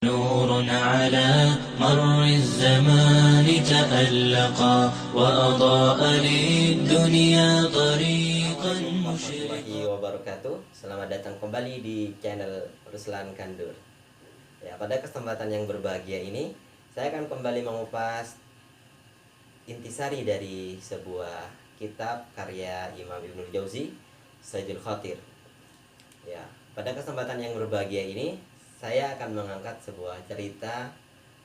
نور على مر الزمان تألقا وأضاء للدنيا طريقا مشرقا. Warahmatullahi wabarakatuh. Selamat datang kembali di channel Ruslan Kandur. Ya, pada kesempatan yang berbahagia ini, saya akan kembali mengupas intisari dari sebuah kitab karya Imam Ibnul Jauzi, Saidul Khatir. Ya, pada kesempatan yang berbahagia ini, saya akan mengangkat sebuah cerita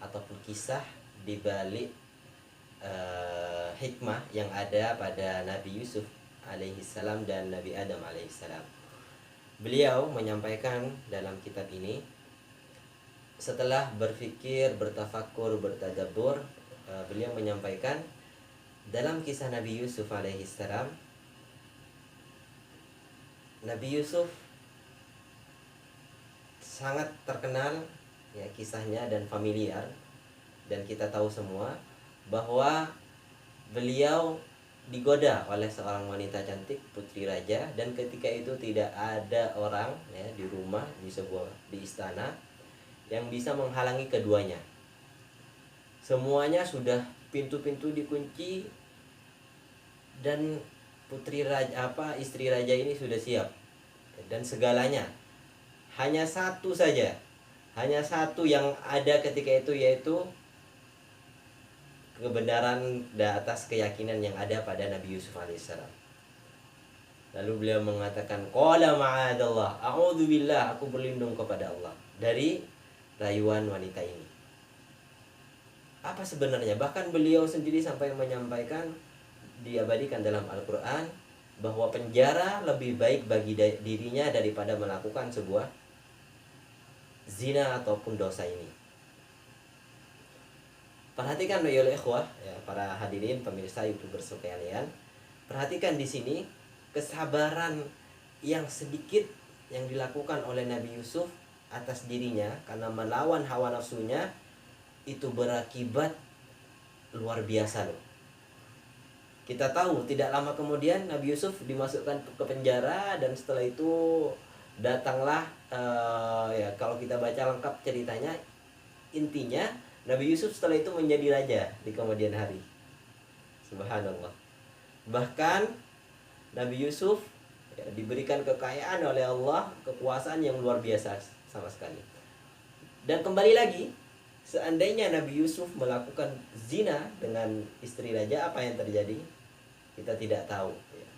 ataupun kisah di balik hikmah yang ada pada Nabi Yusuf alaihissalam dan Nabi Adam alaihissalam. Beliau menyampaikan dalam kitab ini, setelah berfikir, bertafakur, bertadabbur, beliau menyampaikan dalam kisah Nabi Yusuf alaihissalam, Nabi Yusuf sangat terkenal ya kisahnya dan familiar, dan kita tahu semua bahwa beliau digoda oleh seorang wanita cantik, putri raja, dan ketika itu tidak ada orang ya di rumah, di istana yang bisa menghalangi keduanya. Semuanya sudah pintu-pintu dikunci dan istri raja ini sudah siap, dan segalanya hanya satu saja, hanya satu yang ada ketika itu, yaitu kebenaran di atas keyakinan yang ada pada Nabi Yusuf alaihissalam. Lalu beliau mengatakan, qala ma'adallah, a'udzubillah, aku berlindung kepada Allah dari rayuan wanita ini. Apa sebenarnya? Bahkan beliau sendiri sampai menyampaikan, diabadikan dalam Al-Quran, bahwa penjara lebih baik bagi dirinya daripada melakukan sebuah zina ataupun dosa ini. Perhatikan ya ikhwah, ya, para hadirin pemirsa YouTubers sekalian, perhatikan di sini kesabaran yang sedikit yang dilakukan oleh Nabi Yusuf atas dirinya karena melawan hawa nafsunya, itu berakibat luar biasa loh. Kita tahu tidak lama kemudian Nabi Yusuf dimasukkan ke penjara, dan setelah itu datanglah ya kalau kita baca lengkap ceritanya, intinya Nabi Yusuf setelah itu menjadi raja di kemudian hari. Subhanallah. Bahkan Nabi Yusuf ya, diberikan kekayaan oleh Allah, kekuasaan yang luar biasa sama sekali. Dan kembali lagi, seandainya Nabi Yusuf melakukan zina dengan istri raja, apa yang terjadi? Kita tidak tahu ya.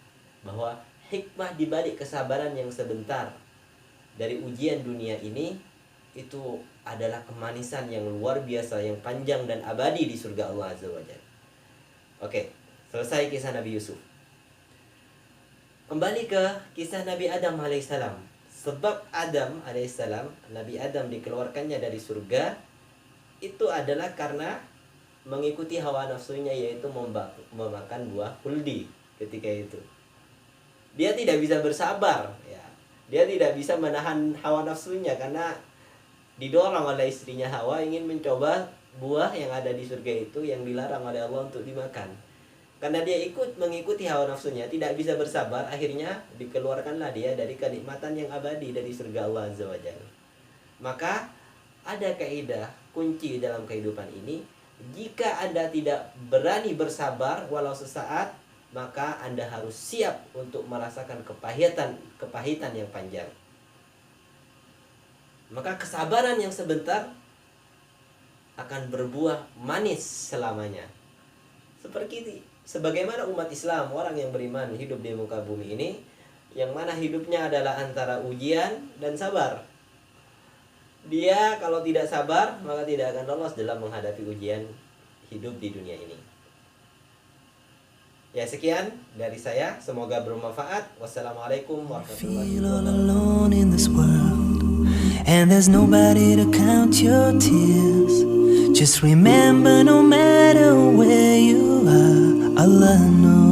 Bahwa hikmah dibalik kesabaran yang sebentar dari ujian dunia ini, itu adalah kemanisan yang luar biasa, yang panjang dan abadi di surga Allah Azza wa Jalla. Oke, selesai kisah Nabi Yusuf. Kembali ke kisah Nabi Adam alaihissalam. Sebab Adam alaihissalam, Nabi Adam dikeluarkannya dari surga, itu adalah karena mengikuti hawa nafsunya, yaitu memakan buah huldi ketika itu. Dia tidak bisa bersabar ya. Dia tidak bisa menahan hawa nafsunya karena didorong oleh istrinya Hawa ingin mencoba buah yang ada di surga itu yang dilarang oleh Allah untuk dimakan. Karena dia mengikuti hawa nafsunya, tidak bisa bersabar, akhirnya dikeluarkanlah dia dari kenikmatan yang abadi dari surga Allah Azza wa Jalla. Maka ada kaidah kunci dalam kehidupan ini, jika Anda tidak berani bersabar walau sesaat, maka Anda harus siap untuk merasakan kepahitan yang panjang. Maka kesabaran yang sebentar akan berbuah manis selamanya. Sebagaimana umat Islam, orang yang beriman hidup di muka bumi ini, yang mana hidupnya adalah antara ujian dan sabar. Dia kalau tidak sabar, maka tidak akan lolos dalam menghadapi ujian hidup di dunia ini. Ya, sekian dari saya, semoga bermanfaat. Wassalamualaikum warahmatullahi wabarakatuh. And there's nobody to count your tears. Just remember, no matter where you are, Allah knows.